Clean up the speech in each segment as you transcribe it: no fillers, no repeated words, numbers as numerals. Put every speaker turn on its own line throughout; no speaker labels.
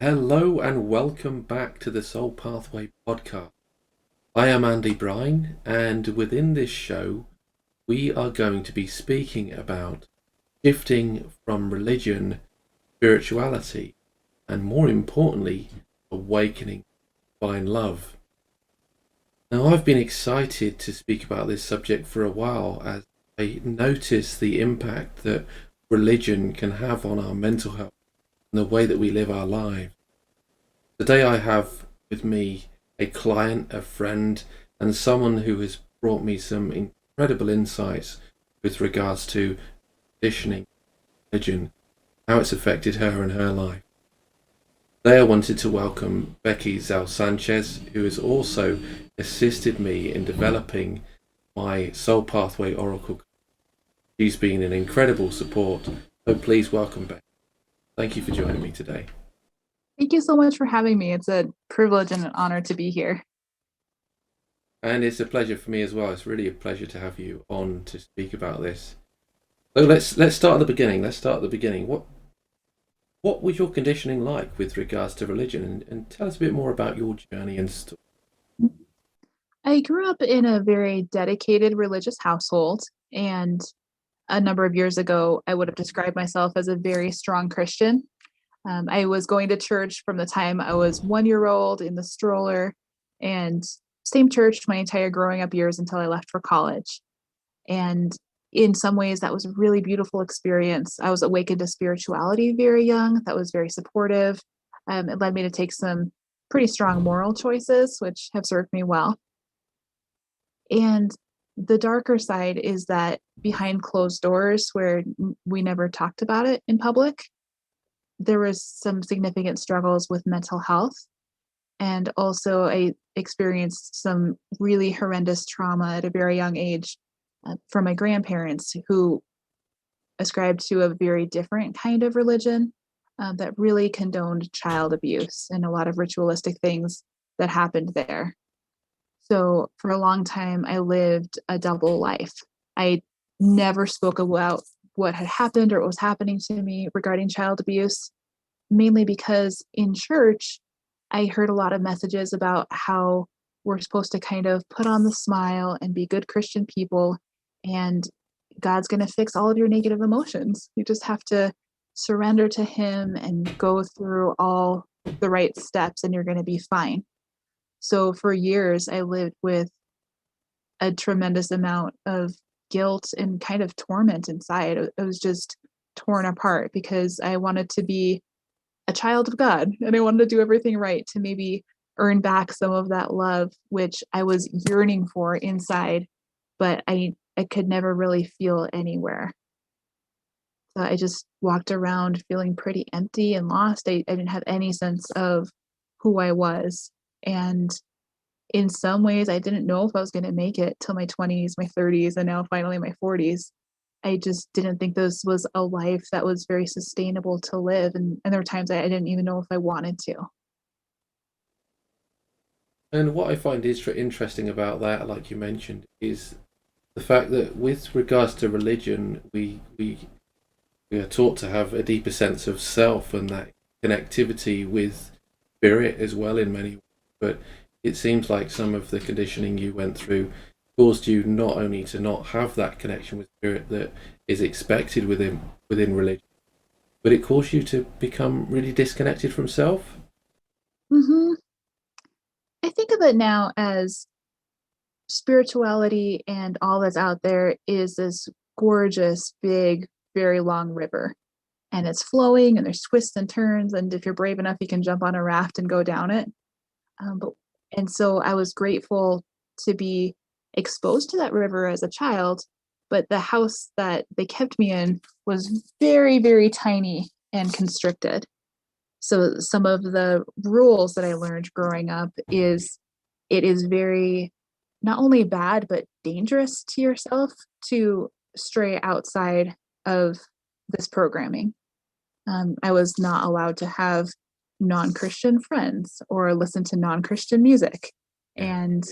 Hello and welcome back to the Soul Pathway podcast. I am Andy Brine, and within this show, we are going to be speaking about shifting from religion, spirituality, and more importantly, awakening divine love. Now, I've been excited to speak about this subject for a while as I notice the impact that religion can have on our mental health and the way that we live our lives. Today I have with me a client, a friend, and someone who has brought me some incredible insights with regards to conditioning, religion, how it's affected her and her life. Today I wanted to welcome Becky Zal-Sanchez, who has also assisted me in developing my Soul Pathway Oracle. She's been an incredible support, so please welcome Becky. Thank you for joining me today.
Thank you so much for having me. It's a privilege and an honor to be here.
And it's a pleasure for me as well. It's really a pleasure to have you on to speak about this. So let's start at the beginning. What was your conditioning like with regards to religion? And tell us a bit more about your journey and story.
I grew up in a very dedicated religious household, and a number of years ago, I would have described myself as a very strong Christian. I was going to church from the time I was 1 year old in the stroller, and same church my entire growing up years until I left for college. And in some ways, that was a really beautiful experience. I was awakened to spirituality very young. That was very supportive. It led me to take some pretty strong moral choices, which have served me well. And the darker side is that behind closed doors, where we never talked about it in public, there was some significant struggles with mental health. And also, I experienced some really horrendous trauma at a very young age from my grandparents, who ascribed to a very different kind of religion that really condoned child abuse and a lot of ritualistic things that happened there. So for a long time, I lived a double life. I never spoke about what had happened or what was happening to me regarding child abuse, mainly because in church, I heard a lot of messages about how we're supposed to kind of put on the smile and be good Christian people, and God's going to fix all of your negative emotions. You just have to surrender to Him and go through all the right steps, and you're going to be fine. So for years, I lived with a tremendous amount of guilt and kind of torment inside. I was just torn apart because I wanted to be a child of God and I wanted to do everything right to maybe earn back some of that love, which I was yearning for inside, but I could never really feel anywhere. So I just walked around feeling pretty empty and lost. I didn't have any sense of who I was. And in some ways, I didn't know if I was going to make it till my 20s, my 30s, and now finally my 40s. I just didn't think this was a life that was very sustainable to live. And there were times I didn't even know if I wanted to.
And what I find is interesting about that, like you mentioned, is the fact that with regards to religion, we are taught to have a deeper sense of self and that connectivity with spirit as well in many ways. But it seems like some of the conditioning you went through caused you not only to not have that connection with spirit that is expected within religion, but it caused you to become really disconnected from self.
hmm I think of it now as spirituality and all that's out there is this gorgeous, big, very long river. And it's flowing and there's twists and turns. And if you're brave enough, you can jump on a raft and go down it. But and so I was grateful to be exposed to that river as a child, but the house that they kept me in was very, very tiny and constricted. So some of the rules that I learned growing up is it is very not only bad but dangerous to yourself to stray outside of this programming. I was not allowed to have non-Christian friends or listen to non-Christian music.
Yeah.
And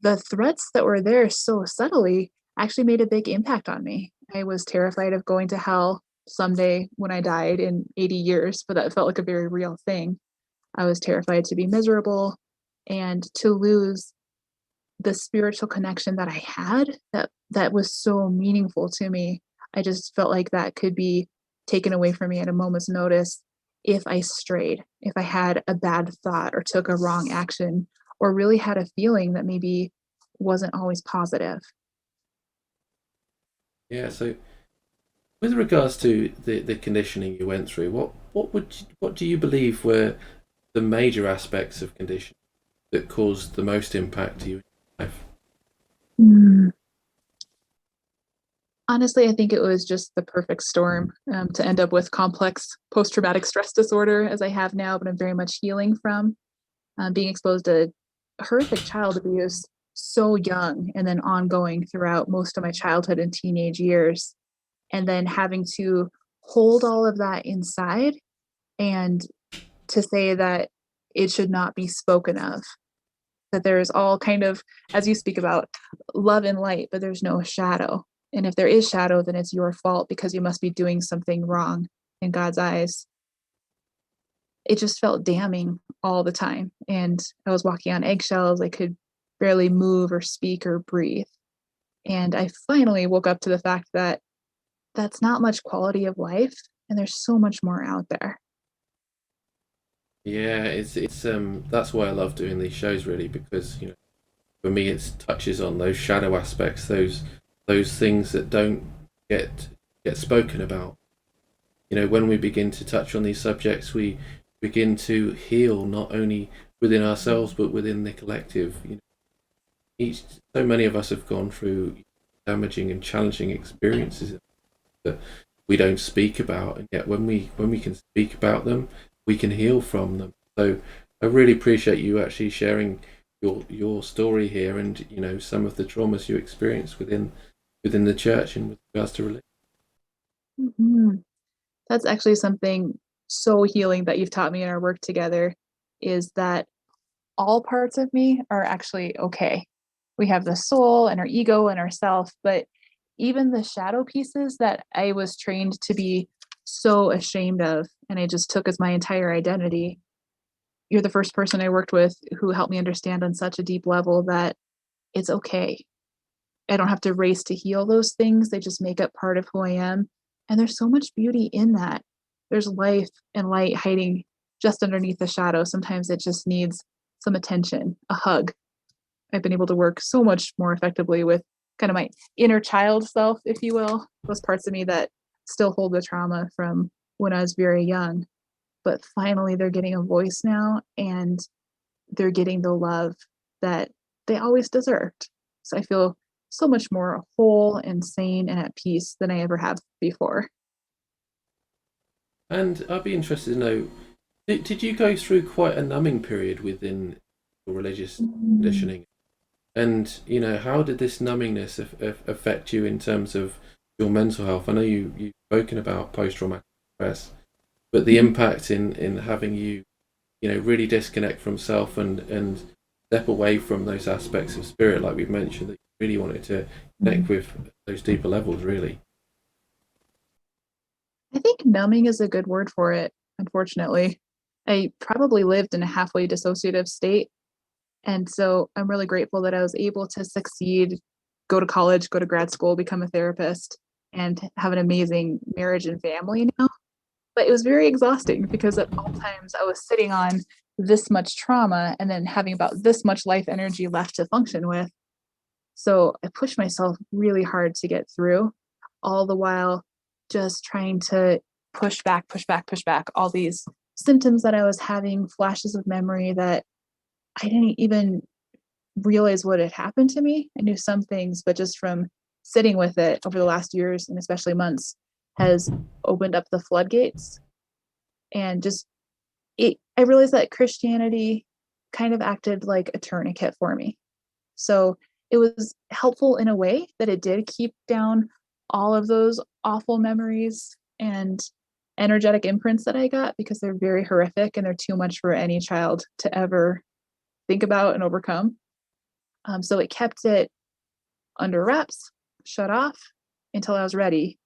the threats that were there so subtly actually made a big impact on me. I was terrified of going to hell. someday when I died in 80 years, but that felt like a very real thing. I was terrified to be miserable and to lose the spiritual connection that I had that was so meaningful to me. I just felt like that could be taken away from me at a moment's notice if I strayed, if I had a bad thought or took a wrong action or really had a feeling that maybe wasn't always positive.
Yeah. So, with regards to the conditioning you went through, what do you believe were the major aspects of conditioning that caused the most impact to you in your life?
Mm. Honestly, I think it was just the perfect storm to end up with complex post traumatic stress disorder as I have now, but I'm very much healing from being exposed to horrific child abuse so young and then ongoing throughout most of my childhood and teenage years. And then having to hold all of that inside and to say that it should not be spoken of, that there is all kind of, as you speak about, love and light, but there's no shadow. And if there is shadow, then it's your fault because you must be doing something wrong in God's eyes. It just felt damning all the time. And I was walking on eggshells. I could barely move or speak or breathe. And I finally woke up to the fact that that's not much quality of life. And there's so much more out there.
Yeah, it's that's why I love doing these shows really, because for me it touches on those shadow aspects, those things that don't get spoken about. When we begin to touch on these subjects, we begin to heal not only within ourselves but within the collective. Each so many of us have gone through damaging and challenging experiences that we don't speak about, and yet when we can speak about them, we can heal from them. So I really appreciate you actually sharing your story here, and some of the traumas you experienced within the church and with regards to religion.
Mhm. That's actually something so healing that you've taught me in our work together is that all parts of me are actually okay. We have the soul and our ego and ourself, but even the shadow pieces that I was trained to be so ashamed of and I just took as my entire identity. You're the first person I worked with who helped me understand on such a deep level that it's okay. I don't have to race to heal those things. They just make up part of who I am. And there's so much beauty in that. There's life and light hiding just underneath the shadow. Sometimes it just needs some attention, a hug. I've been able to work so much more effectively with kind of my inner child self, if you will, those parts of me that still hold the trauma from when I was very young. But finally, they're getting a voice now and they're getting the love that they always deserved. So I feel so much more whole and sane and at peace than I ever have before.
And I'd be interested to know, did you go through quite a numbing period within your religious
Mm.
conditioning? And how did this numbingness affect you in terms of your mental health? I know you've spoken about post-traumatic stress, but the
Mhm.
impact in having you really disconnect from self and step away from those aspects of spirit, like we've mentioned, that you really wanted to connect
Mhm.
with those deeper levels, really.
I think numbing is a good word for it, unfortunately. I probably lived in a halfway dissociative state. And so I'm really grateful that I was able to succeed, go to college, go to grad school, become a therapist, and have an amazing marriage and family now. But it was very exhausting because at all times I was sitting on this much trauma and then having about this much life energy left to function with. So I pushed myself really hard to get through, all the while just trying to push back, push back all these symptoms that I was having, flashes of memory that I didn't even realize what had happened to me. I knew some things, but just from sitting with it over the last years and especially months has opened up the floodgates and just I realized that Christianity kind of acted like a tourniquet for me. So it was helpful in a way that it did keep down all of those awful memories and energetic imprints that I got because they're very horrific and they're too much for any child to ever think about and overcome. So it kept it under wraps, shut off until I was ready.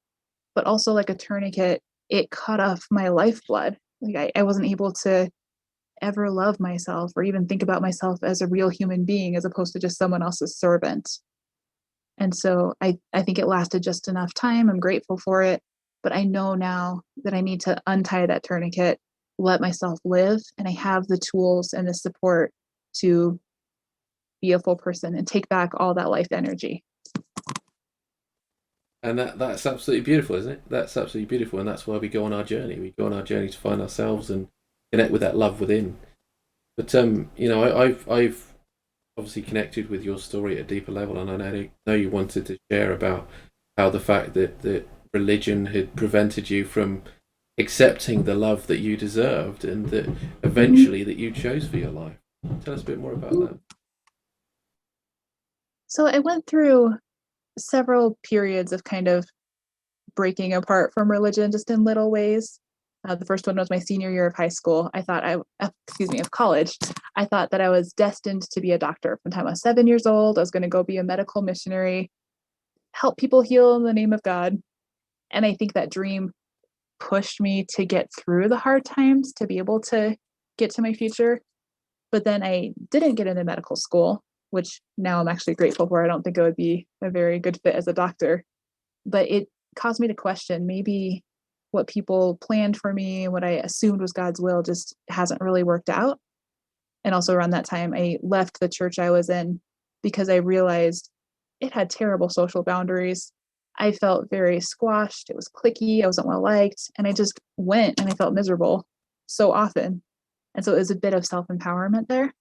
but also like a tourniquet, it cut off my lifeblood. Like I wasn't able to ever love myself or even think about myself as a real human being as opposed to just someone else's servant. And so I think it lasted just enough time. I'm grateful for it. But I know now that I need to untie that tourniquet, let myself live, and I have the tools and the support to be a full person and take back all that life energy.
And that's absolutely beautiful, isn't it? That's absolutely beautiful, and that's why we go on our journey. We go on our journey to find ourselves and connect with that love within. But I've obviously connected with your story at a deeper level, and I know you wanted to share about how the fact that religion had prevented you from accepting the love that you deserved, and that eventually that you chose for your life. Tell us a bit more about that.
So I went through several periods of kind of breaking apart from religion just in little ways. The first one was my senior year of high school. Of college. I thought that I was destined to be a doctor. From the time I was 7 years old, I was going to go be a medical missionary, help people heal in the name of God. And I think that dream pushed me to get through the hard times to be able to get to my future. But then I didn't get into medical school, which now I'm actually grateful for. I don't think I would be a very good fit as a doctor. But it caused me to question maybe what people planned for me and what I assumed was God's will just hasn't really worked out. And also around that time, I left the church I was in because I realized it had terrible social boundaries. I felt very squashed. It was cliquey. I wasn't well liked. And I just went and I felt miserable so often. And so it was a bit of self-empowerment there.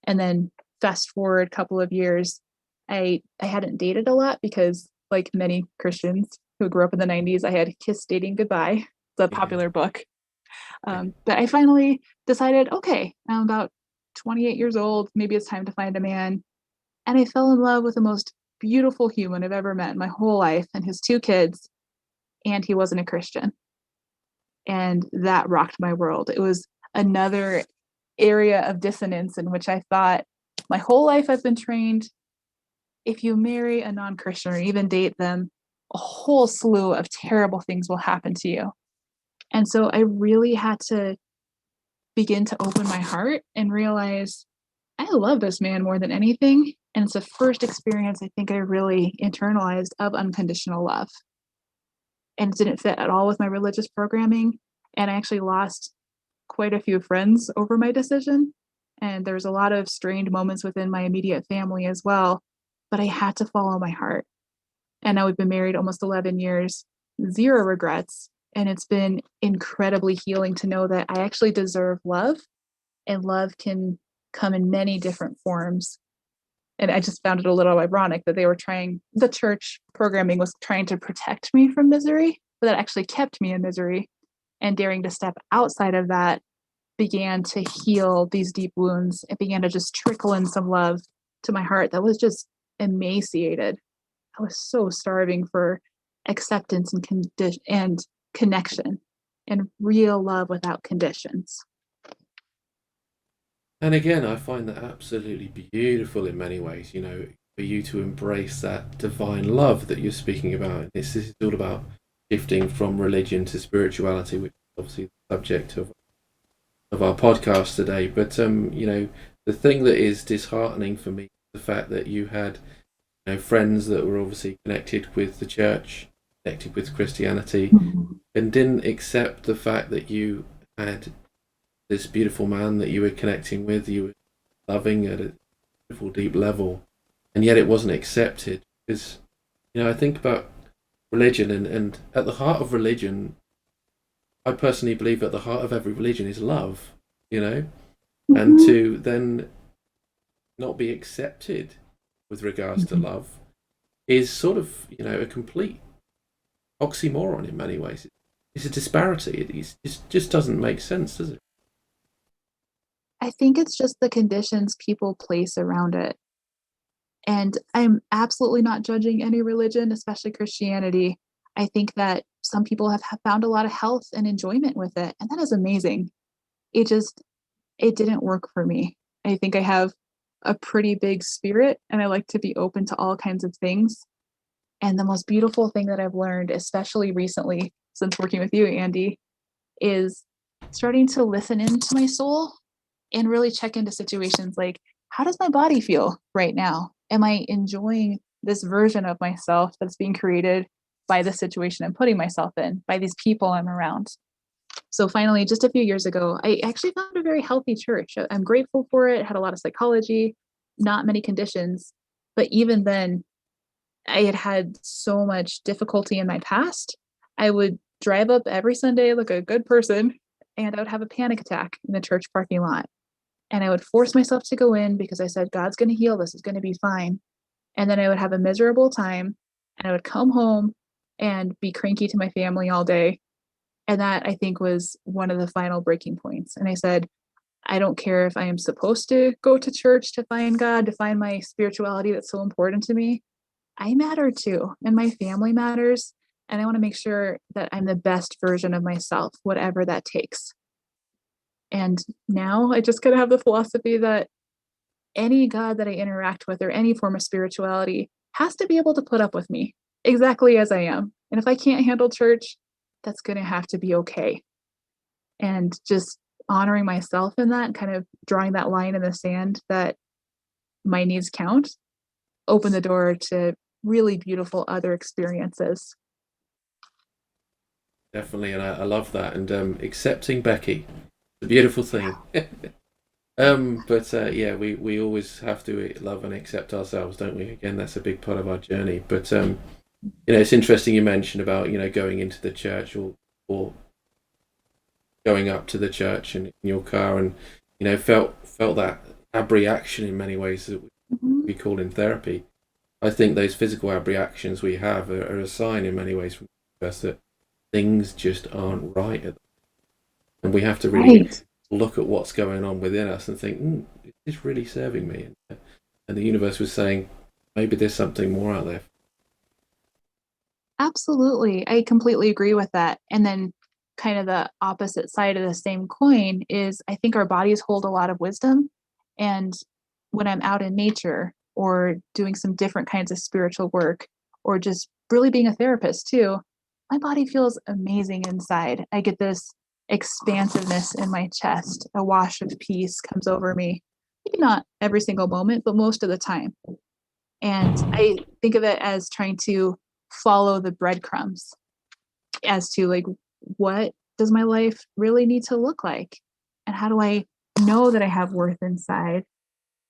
And then fast forward a couple of years, I hadn't dated a lot because, like many Christians who grew up in the 90s, I had kissed dating goodbye. It's a
Yeah.
popular book. But I finally decided, okay, I'm about 28 years old. Maybe it's time to find a man. And I fell in love with the most beautiful human I've ever met in my whole life and his two kids. And he wasn't a Christian. And that rocked my world. It was another area of dissonance in which I thought my whole life I've been trained, if you marry a non-Christian or even date them, a whole slew of terrible things will happen to you. And so I really had to begin to open my heart and realize I love this man more than anything. And it's the first experience I think I really internalized of unconditional love. And it didn't fit at all with my religious programming. And I actually lost quite a few friends over my decision. And there was a lot of strained moments within my immediate family as well. But I had to follow my heart. And now we've been married almost 11 years, zero regrets. And it's been incredibly healing to know that I actually deserve love, and love can come in many different forms. And I just found it a little ironic that the church programming was trying to protect me from misery, but that actually kept me in misery. And daring to step outside of that began to heal these deep wounds. It began to just trickle in some love to my heart that was just emaciated. I was so starving for acceptance and connection and real love without conditions.
And again, I find that absolutely beautiful in many ways, for you to embrace that divine love that you're speaking about. This is all about shifting from religion to spirituality, which is obviously the subject of our podcast today. But, the thing that is disheartening for me is the fact that you had, friends that were obviously connected with the church, connected with Christianity, and didn't accept the fact that you had this beautiful man that you were connecting with, you were loving at a beautiful, deep level, and yet it wasn't accepted. Because, I think about religion, and at the heart of religion, I personally believe at the heart of every religion is love, and to then not be accepted with regards to love is sort of, a complete oxymoron in many ways. It's a disparity. It just doesn't make sense, does it?
I think it's just the conditions people place around it. And I'm absolutely not judging any religion, especially Christianity. I think that some people have found a lot of health and enjoyment with it, and that is amazing. It didn't work for me. I think I have a pretty big spirit and I like to be open to all kinds of things. And the most beautiful thing that I've learned, especially recently since working with you, Andy, is starting to listen into my soul and really check into situations like, how does my body feel right now? Am I enjoying this version of myself that's being created by the situation I'm putting myself in, by these people I'm around? So finally, just a few years ago, I actually found a very healthy church. I'm grateful for it. It had a lot of psychology, not many conditions. But even then, I had had so much difficulty in my past. I would drive up every Sunday like a good person, and I would have a panic attack in the church parking lot. And I would force myself to go in because I said, God's going to heal this. It's going to be fine. And then I would have a miserable time, and I would come home and be cranky to my family all day. And that, I think, was one of the final breaking points. And I said, I don't care if I am supposed to go to church to find God, to find my spirituality that's so important to me. I matter too, and my family matters. And I want to make sure that I'm the best version of myself, whatever that takes. And now I just gotta have the philosophy that any God that I interact with or any form of spirituality has to be able to put up with me exactly as I am. And if I can't handle church, that's going to have to be okay. And just honoring myself in that, kind of drawing that line in the sand that my needs count, open the door to really beautiful other experiences.
Definitely, and I love that. And accepting Becky, a beautiful thing. But yeah, we always have to love and accept ourselves, don't we? Again, that's a big part of our journey. But it's interesting you mentioned about going into the church or going up to the church in your car, and felt that abreaction in many ways that
Mhm.
we call in therapy. I think those physical abreactions we have are a sign in many ways from us that things just aren't right and we have to really
Right.
look at what's going on within us and think, is this really serving me? And the universe was saying, maybe there's something more out there.
Absolutely. I completely agree with that. And then, kind of the opposite side of the same coin is I think our bodies hold a lot of wisdom. And when I'm out in nature or doing some different kinds of spiritual work or just really being a therapist too, my body feels amazing inside. I get this expansiveness in my chest, a wash of peace comes over me. Maybe not every single moment, but most of the time. And I think of it as trying to follow the breadcrumbs as to like, what does my life really need to look like? And how do I know that I have worth inside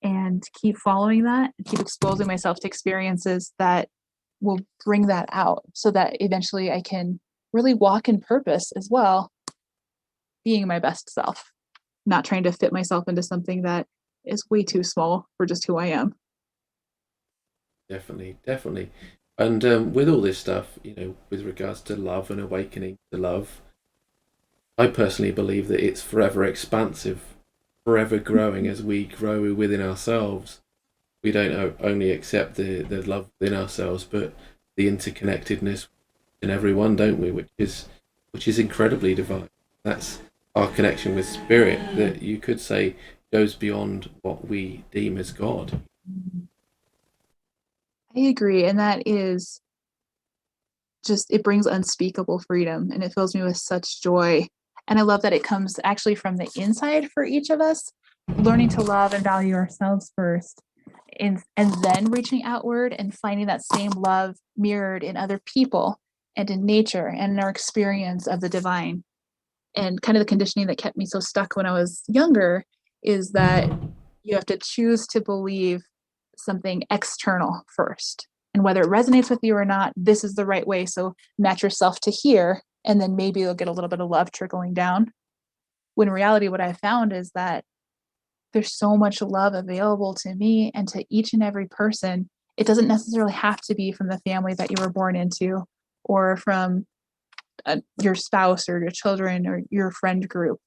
and keep following that, and keep exposing myself to experiences that will bring that out so that eventually I can really walk in purpose as well, being my best self, not trying to fit myself into something that is way too small for just who I am.
Definitely, definitely. And with all this stuff, with regards to love and awakening to love, I personally believe that it's forever expansive, forever growing as we grow within ourselves. We don't only accept the love within ourselves, but the interconnectedness in everyone, don't we? Which is incredibly divine. That's our connection with spirit that you could say goes beyond what we deem as God.
I agree. And that is just, it brings unspeakable freedom and it fills me with such joy. And I love that it comes actually from the inside for each of us, learning to love and value ourselves first, and then reaching outward and finding that same love mirrored in other people and in nature and in our experience of the divine. And kind of the conditioning that kept me so stuck when I was younger is that you have to choose to believe something external first. And whether it resonates with you or not, this is the right way. So match yourself to here, and then maybe you'll get a little bit of love trickling down. When in reality, what I found is that there's so much love available to me and to each and every person. It doesn't necessarily have to be from the family that you were born into or from your spouse or your children or your friend group.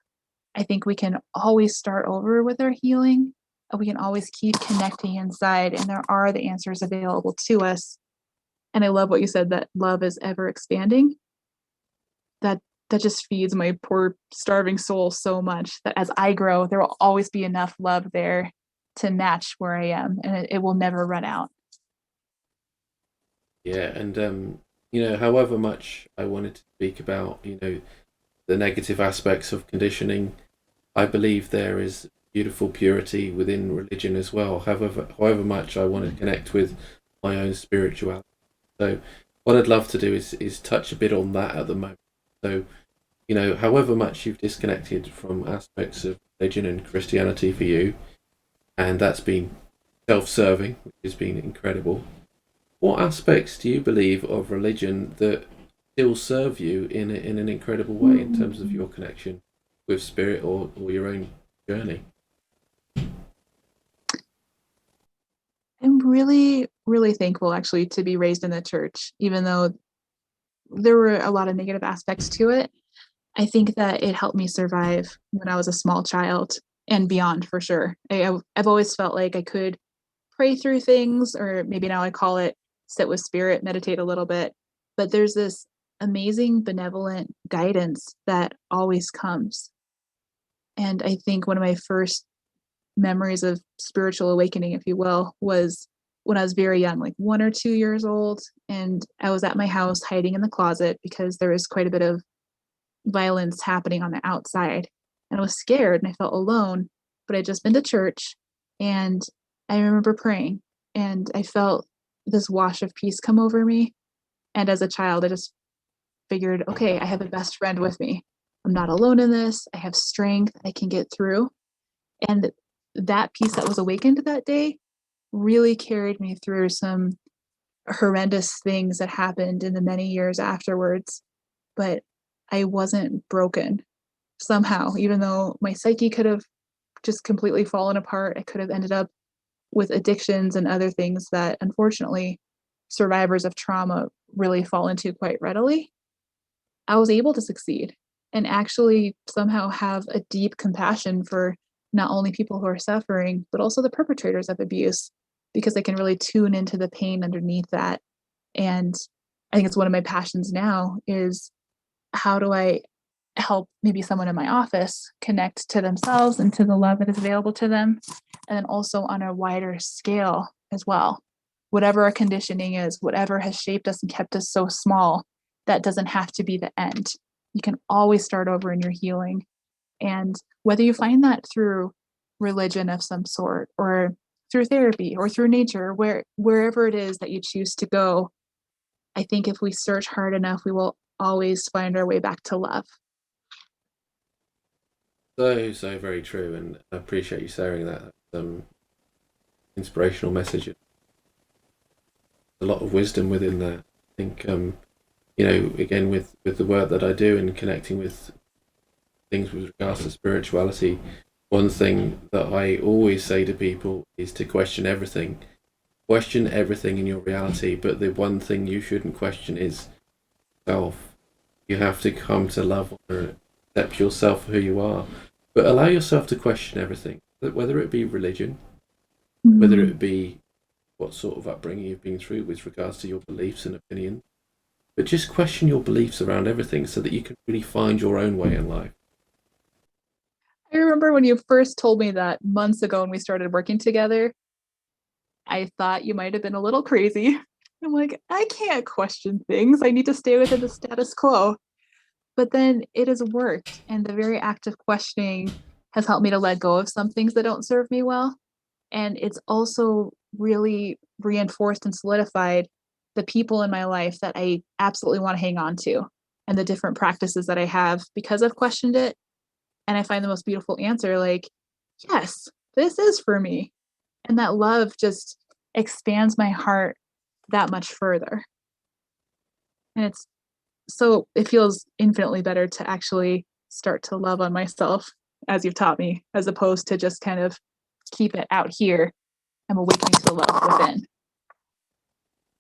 I think we can always start over with our healing. We can always keep connecting inside, and there are the answers available to us. And I love what you said, that love is ever expanding. That just feeds my poor starving soul so much that as I grow, there will always be enough love there to match where I am, and it will never run out.
Yeah, and however much I wanted to speak about, the negative aspects of conditioning, I believe there is beautiful purity within religion as well. However much I want to connect with my own spirituality. So, what I'd love to do is touch a bit on that at the moment. So, however much you've disconnected from aspects of religion and Christianity for you, and that's been self-serving, which has been incredible. What aspects do you believe of religion that still serve you in an incredible way in terms of your connection with spirit or your own journey?
I'm really, really thankful actually to be raised in the church, even though there were a lot of negative aspects to it. I think that it helped me survive when I was a small child and beyond for sure. I've always felt like I could pray through things, or maybe now I call it sit with spirit, meditate a little bit. But there's this amazing benevolent guidance that always comes. And I think one of my first memories of spiritual awakening, if you will, was when I was very young, like 1 or 2 years old. And I was at my house hiding in the closet because there was quite a bit of violence happening on the outside. And I was scared and I felt alone, but I'd just been to church. And I remember praying and I felt this wash of peace come over me. And as a child, I just figured, okay, I have a best friend with me. I'm not alone in this. I have strength. I can get through. And that peace that was awakened that day really carried me through some horrendous things that happened in the many years afterwards. But I wasn't broken somehow, even though my psyche could have just completely fallen apart. I could have ended up with addictions and other things that unfortunately survivors of trauma really fall into quite readily. I was able to succeed and actually somehow have a deep compassion for not only people who are suffering, but also the perpetrators of abuse, because I can really tune into the pain underneath that. And I think it's one of my passions now is how do I help maybe someone in my office connect to themselves and to the love that is available to them, and then also on a wider scale as well. Whatever our conditioning is, whatever has shaped us and kept us so small, that doesn't have to be the end. You can always start over in your healing. And whether you find that through religion of some sort, or through therapy, or through nature, wherever it is that you choose to go, I think if we search hard enough, we will always find our way back to love.
So, so very true, and I appreciate you sharing that. Inspirational message. A lot of wisdom within that. I think, again, with the work that I do and connecting with things with regards to spirituality, one thing that I always say to people is to question everything. Question everything in your reality, but the one thing you shouldn't question is self. You have to come to love or accept yourself for who you are, but allow yourself to question everything, whether it be religion, whether
Mm-hmm.
it be what sort of upbringing you've been through with regards to your beliefs and opinions, but just question your beliefs around everything so that you can really find your own way in life.
I remember when you first told me that months ago when we started working together, I thought you might have been a little crazy. I'm like, I can't question things. I need to stay within the status quo. But then it has worked. And the very act of questioning has helped me to let go of some things that don't serve me well. And it's also really reinforced and solidified the people in my life that I absolutely want to hang on to, and the different practices that I have because I've questioned it. And I find the most beautiful answer like, yes, this is for me. And that love just expands my heart that much further. And it feels infinitely better to actually start to love on myself as you've taught me, as opposed to just kind of keep it out here. I'm awakening to the love within.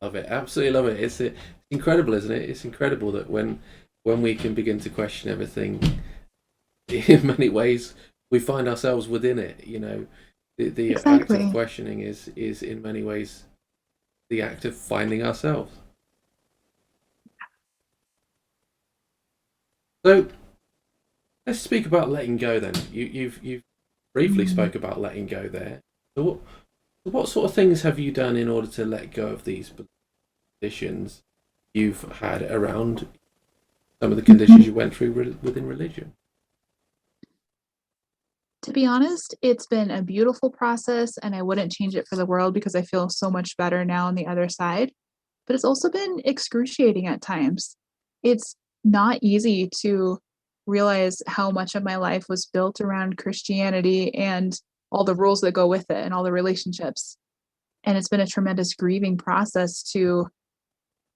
Love it, absolutely love it. It's incredible, isn't it? It's incredible that when we can begin to question everything, in many ways, we find ourselves within it. The act of
Exactly.
questioning is in many ways the act of finding ourselves. So let's speak about letting go. Then you've briefly
Mm.
spoke about letting go there. So what sort of things have you done in order to let go of these beliefs? conditions you've had around some of the conditions you went through within religion.
To be honest, it's been a beautiful process and I wouldn't change it for the world because I feel so much better now on the other side. But it's also been excruciating at times. It's not easy to realize how much of my life was built around Christianity and all the rules that go with it and all the relationships. And it's been a tremendous grieving process to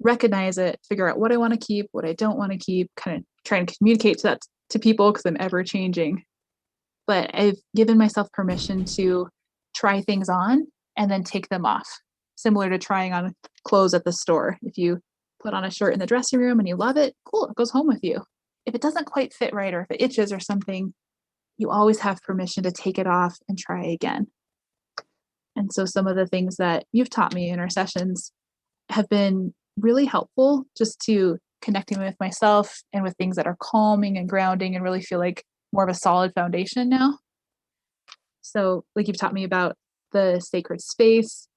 recognize it, figure out what I want to keep, what I don't want to keep, kind of trying to communicate to that to people because I'm ever changing. But I've given myself permission to try things on and then take them off. Similar to trying on clothes at the store. If you put on a shirt in the dressing room and you love it, cool, it goes home with you. If it doesn't quite fit right or if it itches or something, you always have permission to take it off and try again. And so some of the things that you've taught me in our sessions have been really helpful just to connecting with myself and with things that are calming and grounding and really feel like more of a solid foundation now. So like you've taught me about the sacred space,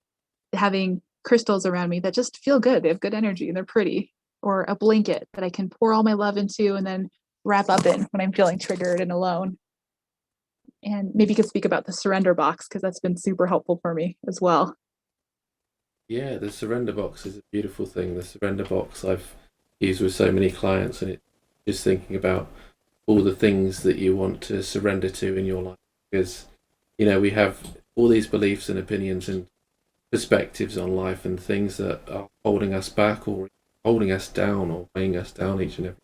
having crystals around me that just feel good. They have good energy and they're pretty, or a blanket that I can pour all my love into and then wrap up in when I'm feeling triggered and alone. And maybe you could speak about the surrender box because that's been super helpful for me as well.
Yeah, the surrender box is a beautiful thing. The surrender box I've used with so many clients, and it's just thinking about all the things that you want to surrender to in your life. Because, we have all these beliefs and opinions and perspectives on life and things that are holding us back or holding us down or weighing us down each and every.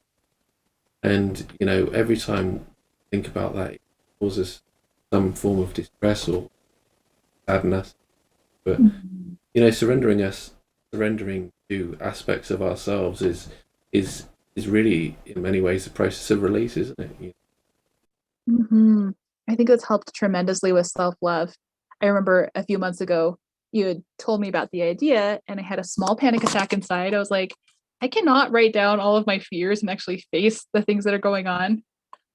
And, every time we think about that, it causes some form of distress or sadness. But surrendering to aspects of ourselves is really in many ways the process of release, isn't it?
Mm-hmm. I think it's helped tremendously with self-love. I remember a few months ago you had told me about the idea and I had a small panic attack inside. I was like, I cannot write down all of my fears and actually face the things that are going on.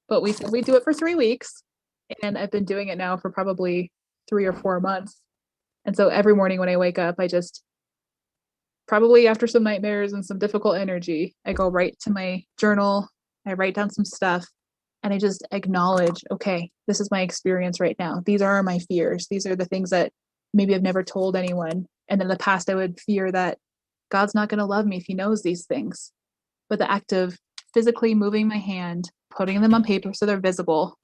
But we said we'd do it for 3 weeks. And I've been doing it now for probably 3 or 4 months. And so every morning when I wake up, I just probably after some nightmares and some difficult energy, I go right to my journal. I write down some stuff and I just acknowledge, okay, this is my experience right now. These are my fears. These are the things that maybe I've never told anyone. And in the past, I would fear that God's not going to love me if he knows these things. But the act of physically moving my hand, putting them on paper so they're visible,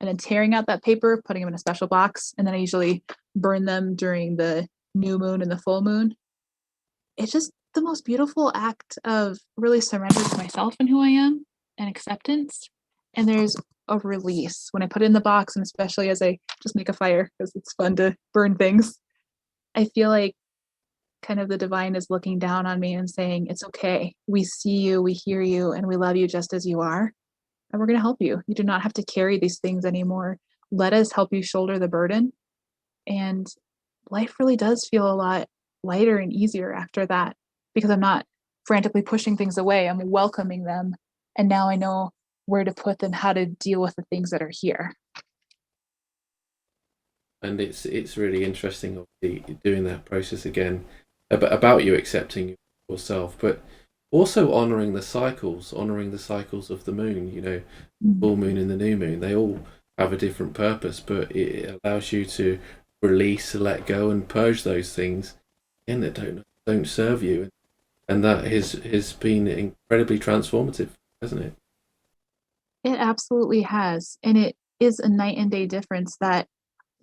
and then tearing out that paper, putting them in a special box, and then I usually burn them during the new moon and the full moon. It's just the most beautiful act of really surrender to myself and who I am and acceptance. And there's a release when I put it in the box, and especially as I just make a fire because it's fun to burn things. I feel like kind of the divine is looking down on me and saying, it's okay. We see you, we hear you, and we love you just as you are. And we're going to help you. You do not have to carry these things anymore. Let us help you shoulder the burden. And life really does feel a lot lighter and easier after that because I'm not frantically pushing things away. I'm welcoming them. And now I know where to put them, how to deal with the things that are here.
And it's really interesting, obviously, doing that process again about you accepting yourself, but also honoring the cycles of the moon. Full moon and the new moon, they all have a different purpose, but it allows you to release, let go, and purge those things in that don't serve you, and that has been incredibly transformative, hasn't it?
It absolutely has, and it is a night and day difference that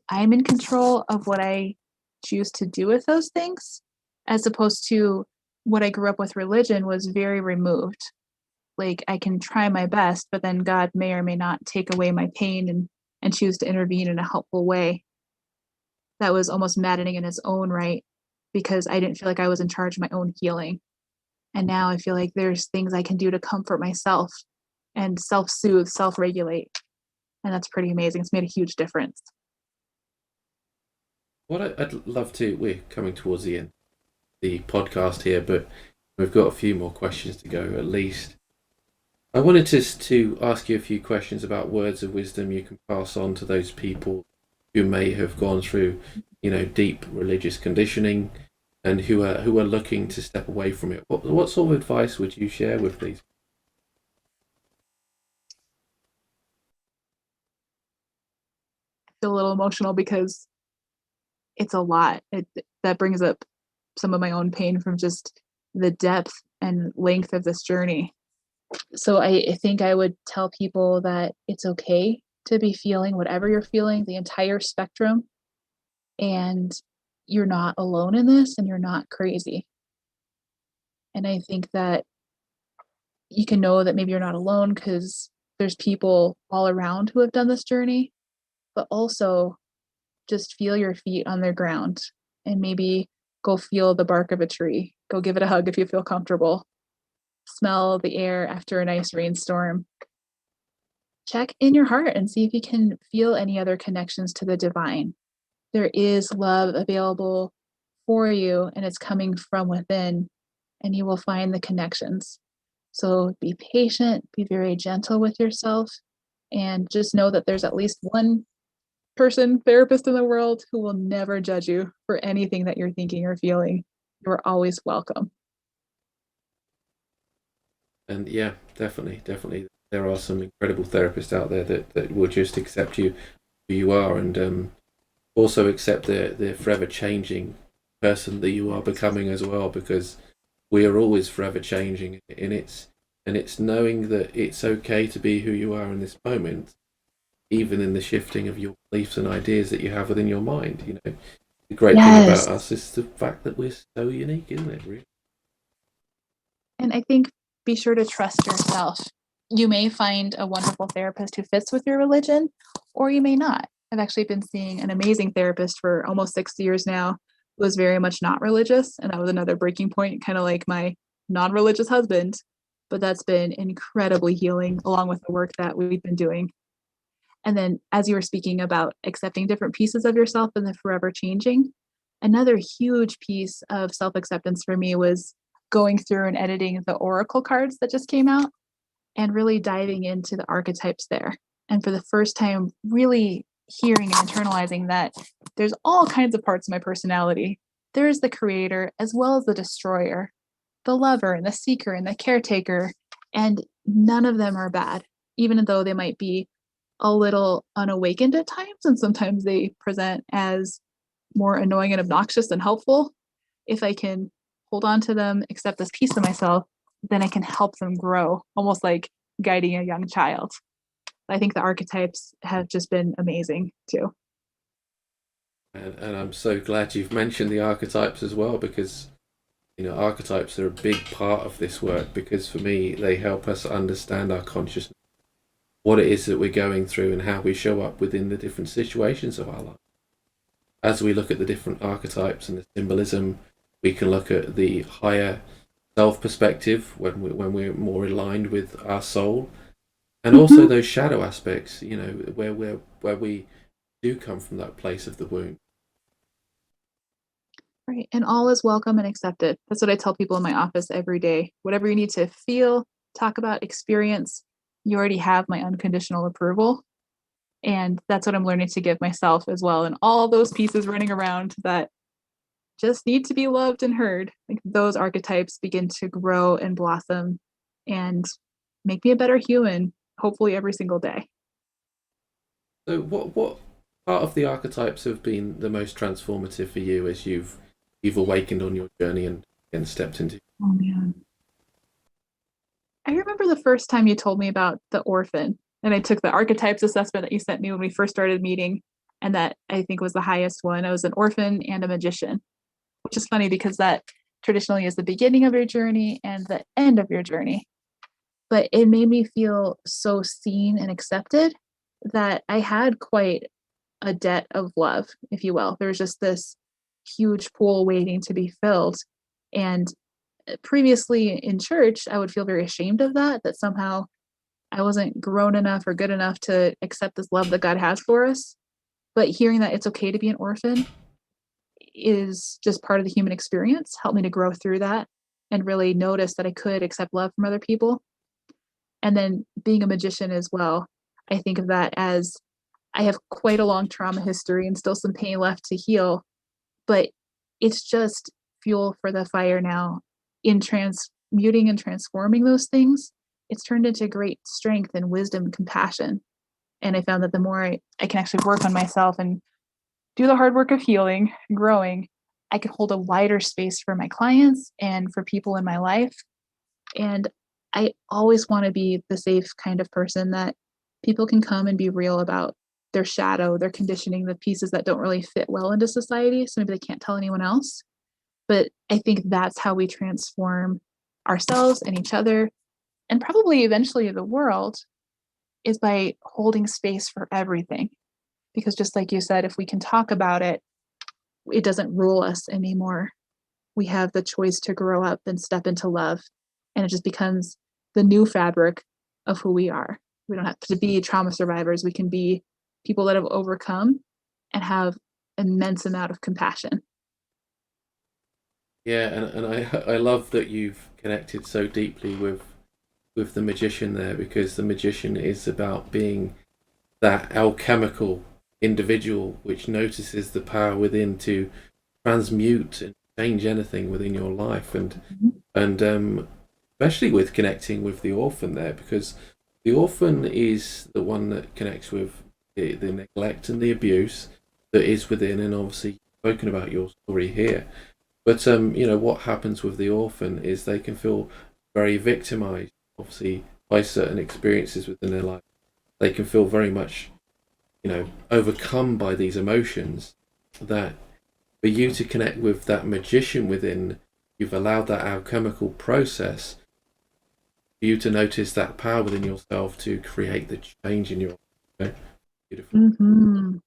I'm in control of what I choose to do with those things, as opposed to what I grew up with religion was very removed. Like I can try my best, but then God may or may not take away my pain and choose to intervene in a helpful way. That was almost maddening in its own right because I didn't feel like I was in charge of my own healing. And now I feel like there's things I can do to comfort myself and self-soothe, self-regulate. And that's pretty amazing. It's made a huge difference.
What I'd love to, we're coming towards the end of the podcast here, but we've got a few more questions to go at least. I wanted to ask you a few questions about words of wisdom you can pass on to those people who may have gone through, deep religious conditioning, and who are looking to step away from it. What sort of advice would you share with these?
I feel a little emotional because it's a lot. That brings up some of my own pain from just the depth and length of this journey. So I think I would tell people that it's okay to be feeling whatever you're feeling, the entire spectrum, and you're not alone in this and you're not crazy. And I think that you can know that maybe you're not alone because there's people all around who have done this journey, but also just feel your feet on their ground and maybe go feel the bark of a tree. Go give it a hug if you feel comfortable. Smell the air after a nice rainstorm. Check in your heart and see if you can feel any other connections to the divine. There is love available for you, and it's coming from within, and you will find the connections. So be patient, be very gentle with yourself, and just know that there's at least one person, therapist in the world who will never judge you for anything that you're thinking or feeling. You're always welcome.
And yeah, definitely, there are some incredible therapists out there that will just accept you who you are, and also accept the forever changing person that you are becoming as well, because we are always forever changing, and it's knowing that it's okay to be who you are in this moment, even in the shifting of your beliefs and ideas that you have within your mind. The great thing about
Yes.
us is the fact that we're so unique, isn't it, really?
And I think be sure to trust yourself. You may find a wonderful therapist who fits with your religion, or you may not. I've actually been seeing an amazing therapist for almost 6 years now who was very much not religious. And that was another breaking point, kind of like my non religious husband. But that's been incredibly healing, along with the work that we've been doing. And then, as you were speaking about accepting different pieces of yourself and the forever changing, another huge piece of self acceptance for me was going through and editing the oracle cards that just came out and really diving into the archetypes there. And for the first time, really hearing and internalizing that there's all kinds of parts of my personality. There's the creator as well as the destroyer, the lover and the seeker and the caretaker. And none of them are bad, even though they might be a little unawakened at times. And sometimes they present as more annoying and obnoxious than helpful. If I can hold on to them, accept this piece of myself, then I can help them grow, almost like guiding a young child. I think the archetypes have just been amazing too.
And I'm so glad you've mentioned the archetypes as well, because archetypes are a big part of this work, because for me they help us understand our consciousness, what it is that we're going through, and how we show up within the different situations of our life. As we look at the different archetypes and the symbolism, we can look at the higher self perspective when we're more aligned with our soul, and also
Mhm.
those shadow aspects, where we do come from that place of the wound.
Right. And all is welcome and accepted. That's what I tell people in my office every day. Whatever you need to feel, talk about, experience, you already have my unconditional approval. And that's what I'm learning to give myself as well. And all those pieces running around that just need to be loved and heard. Like those archetypes begin to grow and blossom and make me a better human, hopefully every single day.
So, what part of the archetypes have been the most transformative for you as you've awakened on your journey and stepped into?
Oh man. I remember the first time you told me about the orphan, and I took the archetypes assessment that you sent me when we first started meeting, and that I think was the highest one. I was an orphan and a magician, which is funny because that traditionally is the beginning of your journey and the end of your journey. But it made me feel so seen and accepted that I had quite a debt of love, if you will. There was just this huge pool waiting to be filled. And previously in church, I would feel very ashamed of that, that somehow I wasn't grown enough or good enough to accept this love that God has for us. But hearing that it's okay to be an orphan is just part of the human experience helped me to grow through that and really notice that I could accept love from other people. And then being a magician as well, I think of that as I have quite a long trauma history and still some pain left to heal, but it's just fuel for the fire now in transmuting and transforming those things. It's turned into great strength and wisdom and compassion. And I found that the more I can actually work on myself and do the hard work of healing, growing, I can hold a wider space for my clients and for people in my life. And I always want to be the safe kind of person that people can come and be real about their shadow, their conditioning, the pieces that don't really fit well into society. So maybe they can't tell anyone else. But I think that's how we transform ourselves and each other, and probably eventually the world, is by holding space for everything. Because just like you said, if we can talk about it, it doesn't rule us anymore. We have the choice to grow up and step into love, and it just becomes the new fabric of who we are. We don't have to be trauma survivors. We can be people that have overcome and have immense amount of compassion.
Yeah, and I love that you've connected so deeply with the magician there, because the magician is about being that alchemical individual which notices the power within to transmute and change anything within your life, and especially with connecting with the orphan there, because the orphan is the one that connects with the neglect and the abuse that is within, and obviously you've spoken about your story here. But what happens with the orphan is they can feel very victimized, obviously, by certain experiences within their life. They can feel very much, overcome by these emotions. That for you to connect with that magician within, you've allowed that alchemical process for you to notice that power within yourself to create the change in your life. Beautiful.
Mm-hmm.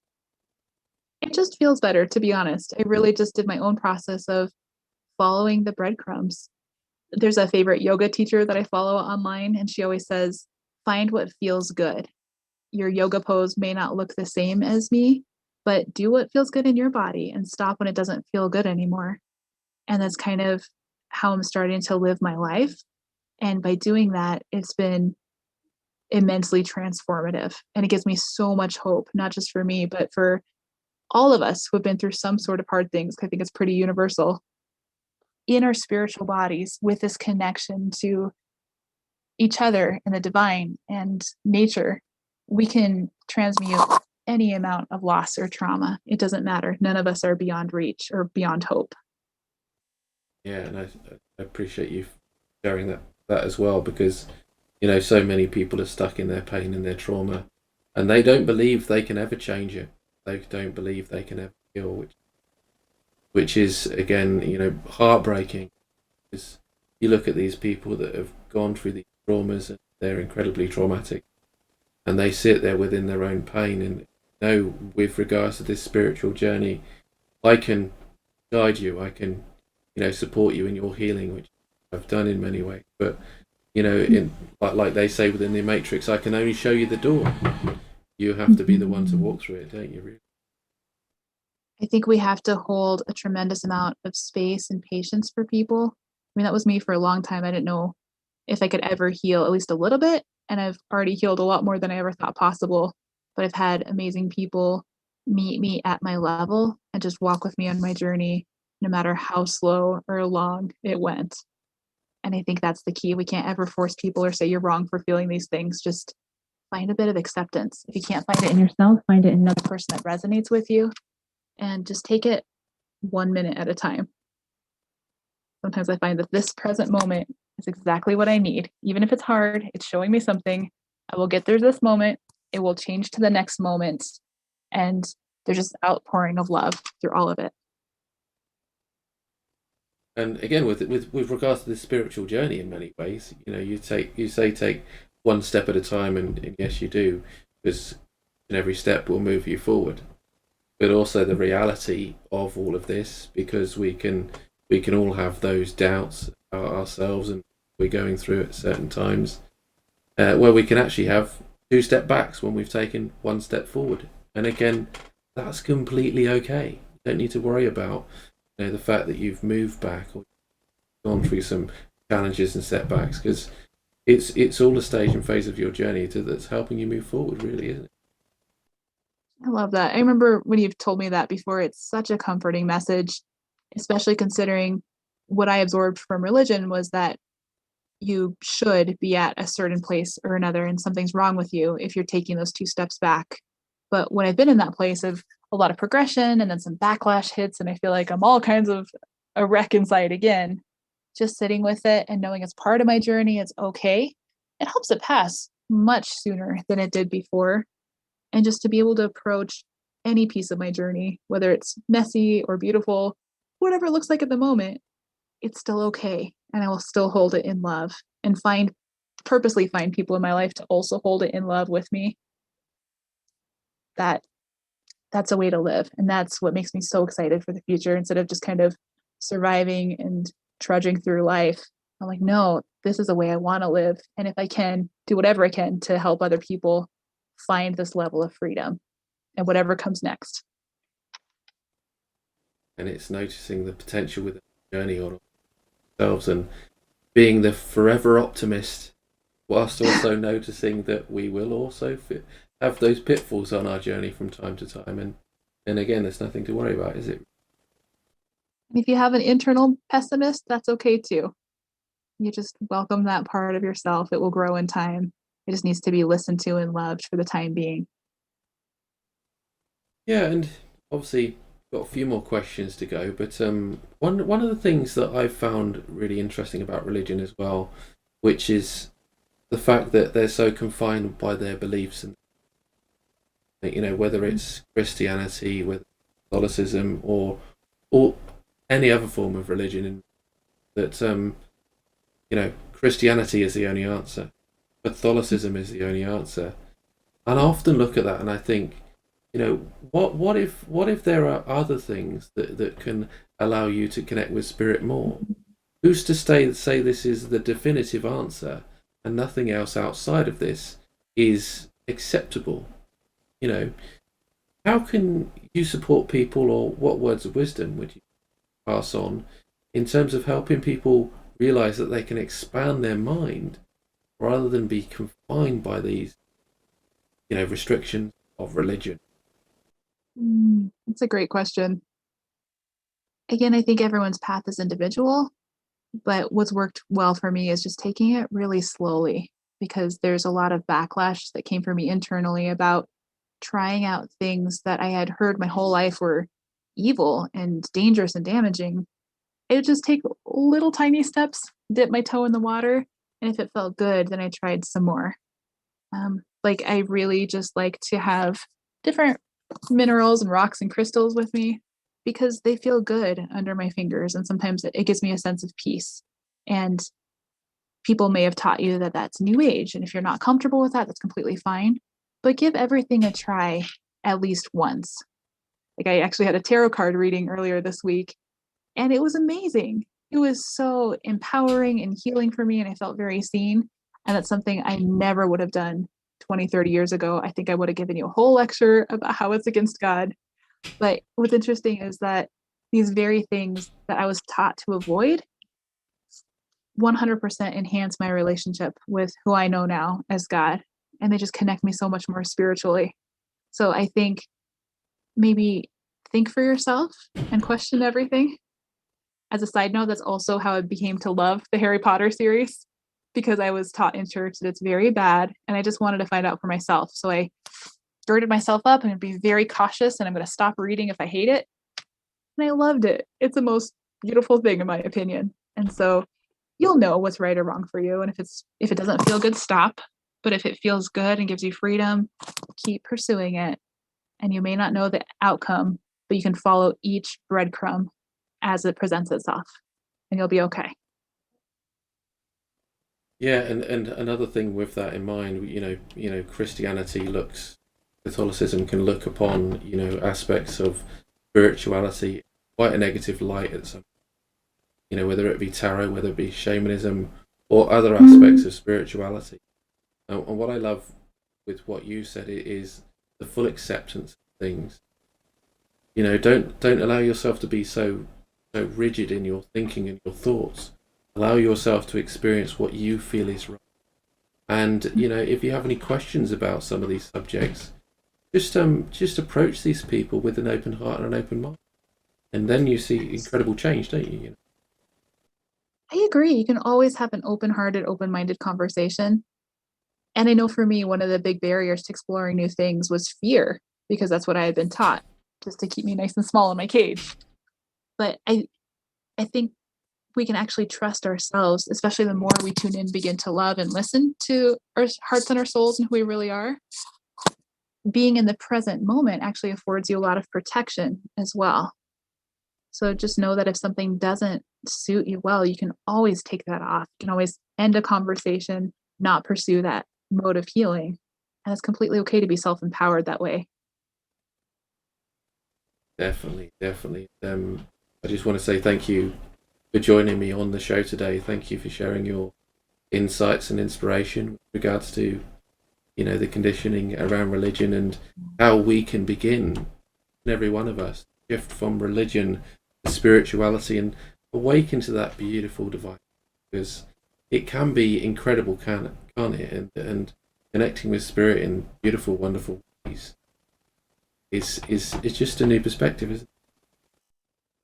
It just feels better, to be honest. I really just did my own process of following the breadcrumbs. There's a favorite yoga teacher that I follow online, and she always says, find what feels good. Your yoga pose may not look the same as me, but do what feels good in your body and stop when it doesn't feel good anymore. And that's kind of how I'm starting to live my life. And by doing that, it's been immensely transformative. And it gives me so much hope, not just for me, but for all of us who have been through some sort of hard things. I think it's pretty universal in our spiritual bodies, with this connection to each other and the divine and nature. We can transmute any amount of loss or trauma. It doesn't matter. None of us are beyond reach or beyond hope.
Yeah, and I appreciate you sharing that as well, because so many people are stuck in their pain and their trauma, and they don't believe they can ever change it. They don't believe they can ever heal, which is again, heartbreaking. Because you look at these people that have gone through these traumas and they're incredibly traumatic, and they sit there within their own pain. And with regards to this spiritual journey, I can guide you. I can, support you in your healing, which I've done in many ways. But in like they say within the Matrix, I can only show you the door. You have to be the one to walk through it, don't you? Really?
I think we have to hold a tremendous amount of space and patience for people. I mean, that was me for a long time. I didn't know if I could ever heal at least a little bit. And I've already healed a lot more than I ever thought possible. But I've had amazing people meet me at my level and just walk with me on my journey, no matter how slow or long it went. And I think that's the key. We can't ever force people or say you're wrong for feeling these things. Just find a bit of acceptance. If you can't find it in yourself, find it in another person that resonates with you, and just take it 1 minute at a time. Sometimes I find that this present moment is exactly what I need. Even if it's hard, it's showing me something. I will get through this moment. It will change to the next moment. And there's just outpouring of love through all of it.
And again, with regards to the spiritual journey, in many ways, you say take one step at a time, and yes, you do, because every step will move you forward. But also the reality of all of this, because we can all have those doubts about ourselves, and we're going through at certain times where we can actually have two step backs when we've taken one step forward. And again, that's completely okay. You don't need to worry about the fact that you've moved back or gone through some challenges and setbacks, because it's all a stage and phase of your journey that's helping you move forward, really, isn't it?
I love that. I remember when you've told me that before. It's such a comforting message, especially considering what I absorbed from religion was that you should be at a certain place or another, and something's wrong with you if you're taking those 2 steps back. But when I've been in that place of a lot of progression and then some backlash hits, and I feel like I'm all kinds of a wreck inside again, just sitting with it and knowing it's part of my journey, it's okay. It helps it pass much sooner than it did before. And just to be able to approach any piece of my journey, whether it's messy or beautiful, whatever it looks like at the moment, it's still okay. And I will still hold it in love and purposely find people in my life to also hold it in love with me. That's a way to live. And that's what makes me so excited for the future instead of just kind of surviving and trudging through life. I'm like, no, this is a way I want to live. And if I can do whatever I can to help other people find this level of freedom and whatever comes next.
And it's noticing the potential with the journey on ourselves and being the forever optimist, whilst also noticing that we will also have those pitfalls on our journey from time to time. And again, there's nothing to worry about, is it?
If you have an internal pessimist, that's okay too. You just welcome that part of yourself. It will grow in time. It just needs to be listened to and loved for the time being.
Yeah, and obviously got a few more questions to go, but one of the things that I've found really interesting about religion as well, which is the fact that they're so confined by their beliefs, and whether it's Christianity, whether it's Catholicism, or any other form of religion, that Christianity is the only answer, Catholicism is the only answer, and I often look at that and I think, what if there are other things that can allow you to connect with spirit more? Who's to say this is the definitive answer and nothing else outside of this is acceptable? How can you support people, or what words of wisdom would you pass on in terms of helping people realize that they can expand their mind rather than be confined by these restrictions of religion?
That's a great question. Again, I think everyone's path is individual, but what's worked well for me is just taking it really slowly, because there's a lot of backlash that came for me internally about trying out things that I had heard my whole life were evil and dangerous and damaging. It would just take little tiny steps, dip my toe in the water, and if it felt good, then I tried some more. Like I really just like to have different minerals and rocks and crystals with me because they feel good under my fingers, and sometimes it gives me a sense of peace. And people may have taught you that that's new age, and if you're not comfortable with that, that's completely fine, but give everything a try at least once. Like I actually had a tarot card reading earlier this week, and it was amazing. It was so empowering and healing for me, and I felt very seen. And that's something I never would have done 20, 30 years ago. I think I would have given you a whole lecture about how it's against God. But what's interesting is that these very things that I was taught to avoid 100% enhance my relationship with who I know now as God. And they just connect me so much more spiritually. So I think maybe think for yourself and question everything. As a side note, that's also how I became to love the Harry Potter series, because I was taught in church that it's very bad, and I just wanted to find out for myself. So I girded myself up and be very cautious, and I'm going to stop reading if I hate it. And I loved it. It's the most beautiful thing, in my opinion. And so you'll know what's right or wrong for you. And if it doesn't feel good, stop. But if it feels good and gives you freedom, keep pursuing it. And you may not know the outcome, but you can follow each breadcrumb as it presents itself, and you'll be okay.
Yeah, and another thing with that in mind, Catholicism can look upon, aspects of spirituality quite a negative light at some, whether it be tarot, whether it be shamanism, or other aspects of spirituality. And what I love with what you said is the full acceptance of things. Don't allow yourself to be so rigid in your thinking and your thoughts. Allow yourself to experience what you feel is right. And if you have any questions about some of these subjects, just approach these people with an open heart and an open mind, and then you see incredible change, don't you?
I agree. You can always have an open-hearted, open-minded conversation. And I know for me, one of the big barriers to exploring new things was fear, because that's what I had been taught, just to keep me nice and small in my cage. But I think we can actually trust ourselves, especially the more we tune in, begin to love and listen to our hearts and our souls and who we really are. Being in the present moment actually affords you a lot of protection as well. So just know that if something doesn't suit you well, you can always take that off. You can always end a conversation, not pursue that mode of healing. And it's completely okay to be self-empowered that way.
Definitely. I just want to say thank you for joining me on the show today. Thank you for sharing your insights and inspiration with regards to, the conditioning around religion and how we can begin, every one of us, shift from religion to spirituality and awaken to that beautiful divine, because it can be incredible, can't it? And connecting with spirit in beautiful, wonderful ways is just a new perspective, isn't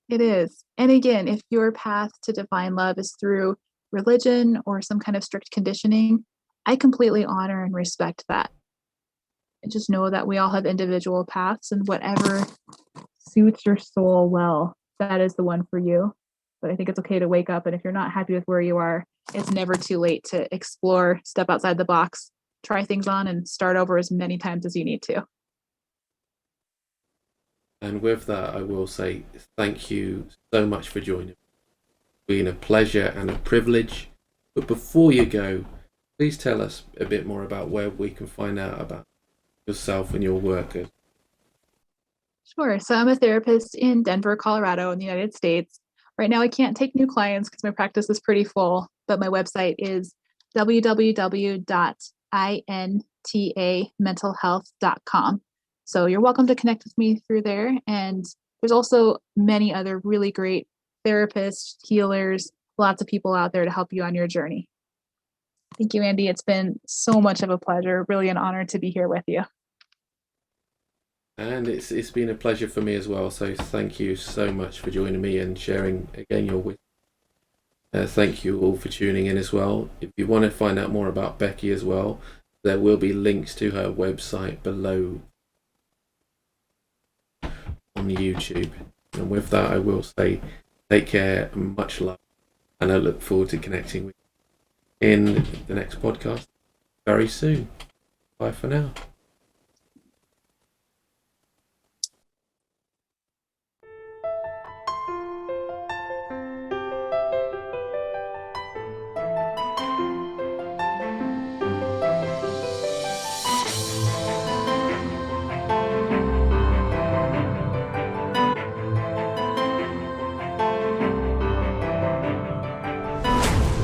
it?
It is. And again, if your path to divine love is through religion or some kind of strict conditioning, I completely honor and respect that. And just know that we all have individual paths, and whatever suits your soul well, that is the one for you. But I think it's okay to wake up, and if you're not happy with where you are, it's never too late to explore, step outside the box, try things on, and start over as many times as you need to.
And with that, I will say thank you so much for joining me. It's been a pleasure and a privilege. But before you go, please tell us a bit more about where we can find out about yourself and your work.
Sure. So I'm a therapist in Denver, Colorado, in the United States. Right now, I can't take new clients because my practice is pretty full, but my website is www.intamentalhealth.com. So you're welcome to connect with me through there. And there's also many other really great therapists, healers, lots of people out there to help you on your journey. Thank you, Andy. It's been so much of a pleasure, really an honor to be here with you.
And it's been a pleasure for me as well. So thank you so much for joining me and sharing again your wisdom. Thank you all for tuning in as well. If you want to find out more about Becky as well, there will be links to her website below on YouTube. And with that, I will say take care and much love. And I look forward to connecting with you in the next podcast very soon. Bye for now.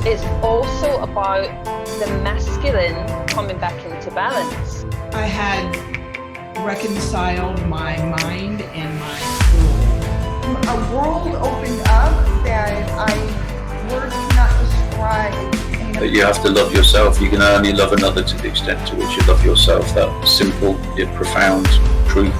It's also about the masculine coming back into balance.
I had reconciled my mind and my soul.
A world opened up that words cannot describe.
That you have to love yourself. You can only love another to the extent to which you love yourself. That simple yet profound truth.